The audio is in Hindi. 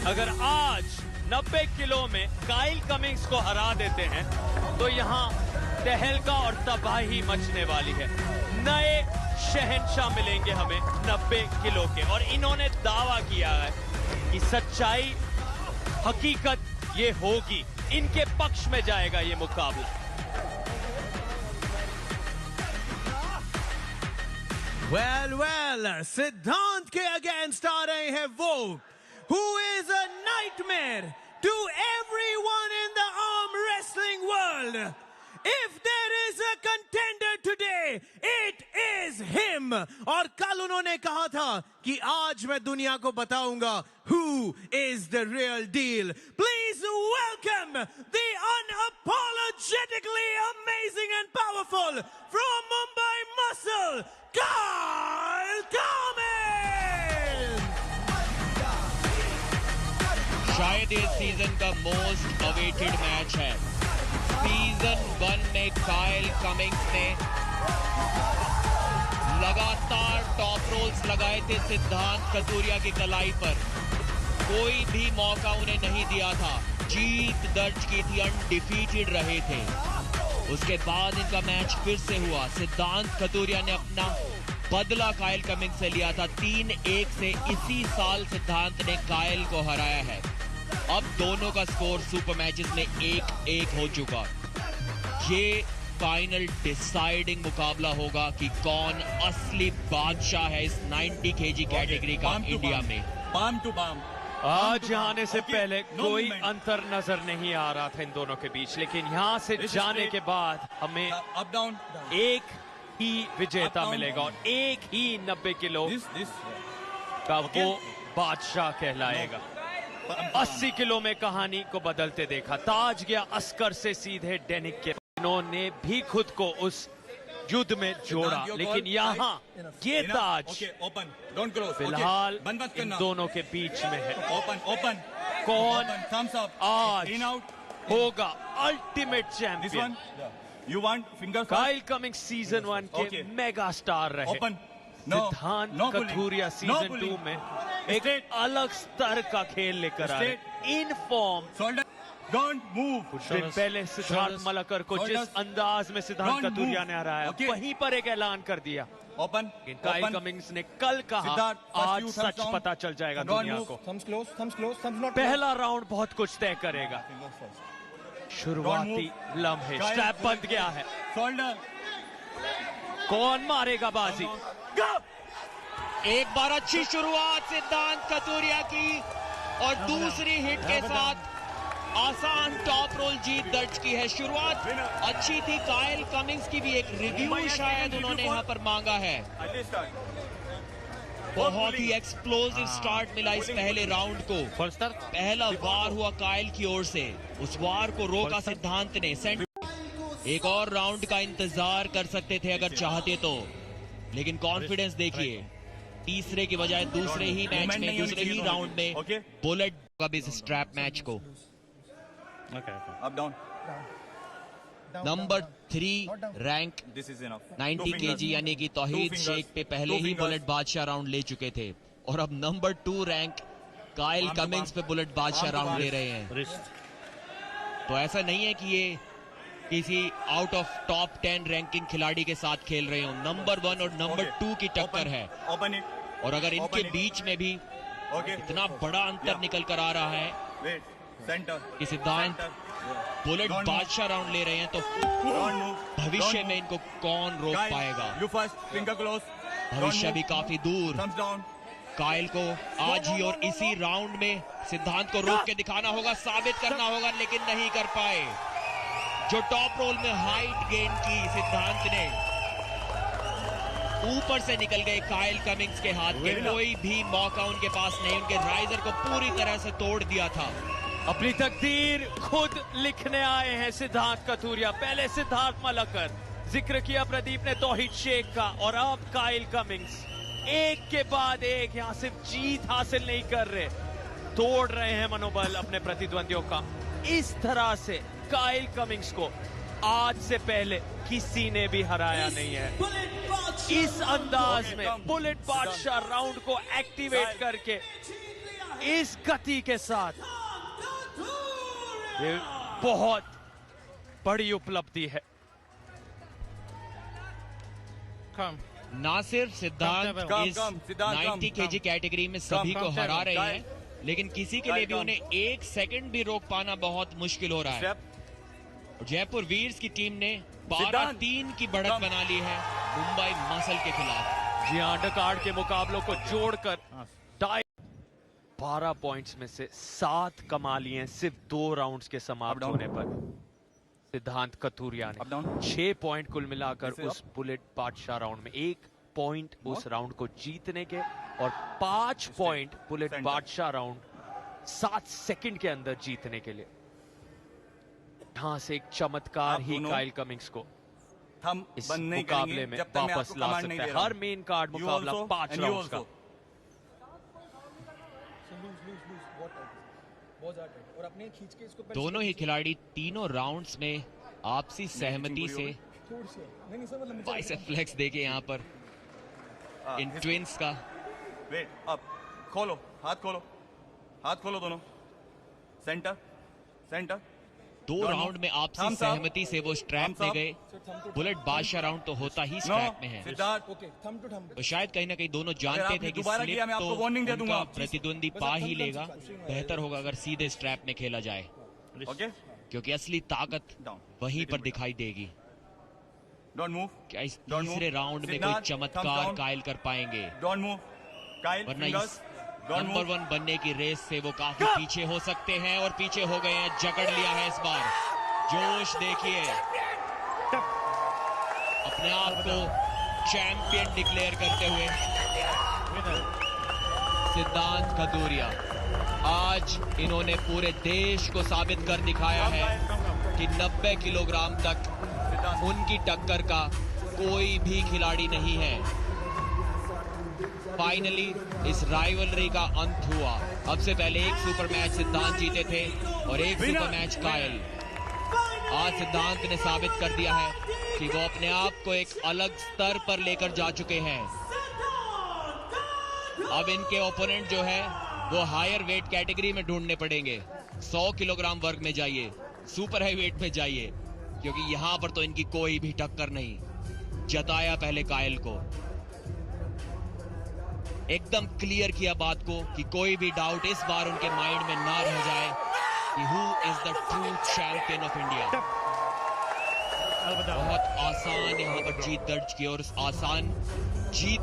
अगर आज 90 किलो में काइल कमिंग्स को हरा देते हैं तो यहाँ तहलका और तबाही मचने वाली है। नए शहंशाह मिलेंगे हमें 90 किलो के, और इन्होंने दावा किया है कि सच्चाई हकीकत ये होगी, इनके पक्ष में जाएगा ये मुकाबला। well, सिद्धांत के अगेंस्ट आ रहे हैं वो who is a nightmare to everyone in the arm wrestling world. If there is a contender today, it is him. और कल उन्होंने कहा था कि आज मैं दुनिया को बताऊंगा who is the real deal. Please welcome the unapologetically amazing and powerful from Mumbai Muscle, Kyle Cummins. शायद इस सीजन का मोस्ट अवेटेड मैच है। सीजन 1 में काइल कमिंग्स ने लगातार टॉप रोल्स लगाए थे सिद्धांत कतूरिया की कलाई पर, कोई भी मौका उन्हें नहीं दिया था, जीत दर्ज की थी, अनडिफीटेड रहे थे। उसके बाद इनका मैच फिर से हुआ, सिद्धांत कतूरिया ने अपना बदला काइल कमिंग्स से लिया था। 3-1 से इसी साल सिद्धांत ने काइल को हराया है। अब दोनों का स्कोर सुपर मैचेस में 1-1 हो चुका। ये फाइनल डिसाइडिंग मुकाबला होगा कि कौन असली बादशाह है इस 90 केजी कैटेगरी का इंडिया में। Palm to palm. आज आने से पहले कोई अंतर नजर नहीं आ रहा था इन दोनों के बीच, लेकिन यहाँ से जाने के बाद हमें अप डाउन एक ही विजेता मिलेगा और एक ही 90 किलो का वो बादशाह कहलाएगा। 80 किलो में कहानी को बदलते देखा। ताज गया अस्कर से सीधे डेनिक के, इन्होंने भी खुद को उस युद्ध में जोड़ा, लेकिन यहाँ ये ताज फिलहाल इन दोनों के बीच में है। ओपन कौन आज होगा ultimate champion? You want finger? Kyle Cummings season 1 के मेगा स्टार रहे। सिद्धांत कतूरिया सीजन 2 में एक अलग स्तर का खेल लेकर आ रहे। In form don't move. कुछ दिन पहले सिद्धार्थ मलकर को जिस अंदाज में सिद्धांत कतूरिया ने हराया, वहीं पर एक ऐलान कर दिया। ओपन काइल कमिंग्स ने कल कहा आज सच पता चल जाएगा दुनिया को। पहला राउंड बहुत कुछ तय करेगा। शुरुआती लम्हे, स्ट्रैप बंद गया है। कौन मारेगा बाजी? एक बार अच्छी शुरुआत सिद्धांत कतूरिया की और दूसरी हिट के साथ आसान टॉप रोल जीत दर्ज की है। शुरुआत अच्छी थी काइल कमिंग्स की भी, एक रिव्यू शायद उन्होंने यहाँ पर मांगा है। बहुत ही एक्सप्लोसिव स्टार्ट मिला इस पहले राउंड को। पहला वार हुआ काइल की ओर से, उस वार को रोका सिद्धांत ने। एक और राउंड का इंतजार कर सकते थे अगर चाहते तो, लेकिन कॉन्फिडेंस देखिए, तीसरे की बजाय दूसरे ही मैच में, दूसरे ही राउंड में बुलेट का भी स्ट्रैप मैच को। Up down. Number 3 rank 90 KG यानी कि तौहीद शेख पे पहले ही बुलेट बादशाह राउंड ले चुके थे, और अब नंबर 2 रैंक काइल कमिंग्स पे बुलेट बादशाह राउंड ले रहे हैं। तो ऐसा नहीं है कि ये किसी आउट ऑफ टॉप 10 रैंकिंग खिलाड़ी के साथ खेल रहे हो। नंबर 1 और नंबर 2 की टक्कर है, और अगर इनके बीच में भी इतना बड़ा अंतर निकल कर आ रहा है कि सिद्धांत बुलेट बादशाह राउंड ले रहे हैं, तो भविष्य में इनको कौन रोक पाएगा? भविष्य भी काफी दूर। काइल को आज ही और इसी राउंड में सिद्धांत को रोक के दिखाना होगा, साबित करना होगा, लेकिन नहीं कर पाए। जो टॉप रोल में हाइट गेन की सिद्धांत ने, ऊपर से निकल गए काइल कमिंग्स के हाथ के, कोई भी मौका उनके पास नहीं। उनके राइजर को पूरी तरह से तोड़ दिया था। अपनी तकदीर खुद लिखने आए हैं सिद्धांत कतूरिया। पहले सिद्धार्थ मलकर, जिक्र किया प्रदीप ने तौहीद शेख का, और अब काइल कमिंग्स। एक के बाद एक यहाँ सिर्फ जीत हासिल नहीं कर रहे, तोड़ रहे हैं मनोबल अपने प्रतिद्वंदियों का। इस तरह से काइल कमिंग्स को आज से पहले किसी ने भी हराया नहीं है। इस अंदाज में बुलेट बादशाह राउंड को एक्टिवेट करके इस गति के साथ ये बहुत बड़ी उपलब्धि है। ना सिर्फ सिद्धांत इस सिद्धांत, 90 केजी कैटेगरी में सभी को हरा रहे हैं, लेकिन किसी के लिए भी उन्हें एक सेकंड भी रोक पाना बहुत मुश्किल हो रहा है। जयपुर वीर्स की टीम ने 12-3 की बढ़त बना ली है मुंबई मसल के खिलाफ। जी अंडर कार्ड के मुकाबलों को जोड़कर 12 पॉइंट्स में से 7 कमा लिए सिर्फ 2 राउंड्स के समाप्त होने पर। सिद्धांत कथूरिया ने 6 पॉइंट कुल मिलाकर उस बुलेट बादशाह राउंड में, 1 पॉइंट उस राउंड को जीतने के और 5 पॉइंट बुलेट बादशाह राउंड 7 सेकंड के अंदर जीतने के लिए। यहां से एक चमत्कार ही काइल कमिंग्स को इस मुकाबले में वापस ला सकता है। हर मेन कार्ड मुकाबला 5 राउंड्स का। दोनों ही खिलाड़ी तीनों राउंड्स में आपसी सहमति से बाइसेप फ्लेक्स देके यहाँ पर इन ट्विंस का। वेट अप, खोलो हाथ, खोलो दोनों। Centre centre. 2 राउंड में आपसी सहमति से वो स्ट्रैप में गए। बुलेट बादशाह राउंड तो होता ही स्ट्रैप में है, तो शायद कहीं ना कहीं दोनों जानते थे कि स्लिप तो उनका प्रतिद्वंदी पा ही लेगा। बेहतर होगा अगर सीधे स्ट्रैप में खेला जाए, क्योंकि असली ताकत वहीं पर दिखाई देगी। क्या इस तीसरे राउंड में कोई चमत्कार कायल कर पाएंगे? वरना इस नंबर 1 बनने की रेस से वो काफी पीछे हो सकते हैं, और पीछे हो गए हैं। जकड़ लिया है इस बार। जोश देखिए, अपने आप को चैंपियन डिक्लेयर करते हुए सिद्धांत कथूरिया। आज इन्होंने पूरे देश को साबित कर दिखाया है कि 90 किलोग्राम तक उनकी टक्कर का कोई भी खिलाड़ी नहीं है। फाइनली इस राइवलरी का अंत हुआ। अब से पहले एक सुपर मैच सिद्धांत जीते थे और एक सुपर मैच कायल। आज सिद्धांत ने साबित कर दिया है कि वो अपने आप को एक अलग स्तर पर लेकर जा चुके हैं। अब इनके ओपोनेंट जो है वो हायर वेट कैटेगरी में ढूंढने पड़ेंगे। 100 किलोग्राम वर्ग में जाइए, सुपर हाई वेट में जाइए, क्योंकि यहां पर तो इनकी कोई भी टक्कर नहीं। जताया पहले कायल को, एकदम क्लियर किया बात को कि कोई भी डाउट इस बार उनके माइंड में ना रह जाए कि who is the true champion of India. बहुत आसान यहां पर जीत दर्ज की, और उस आसान जीत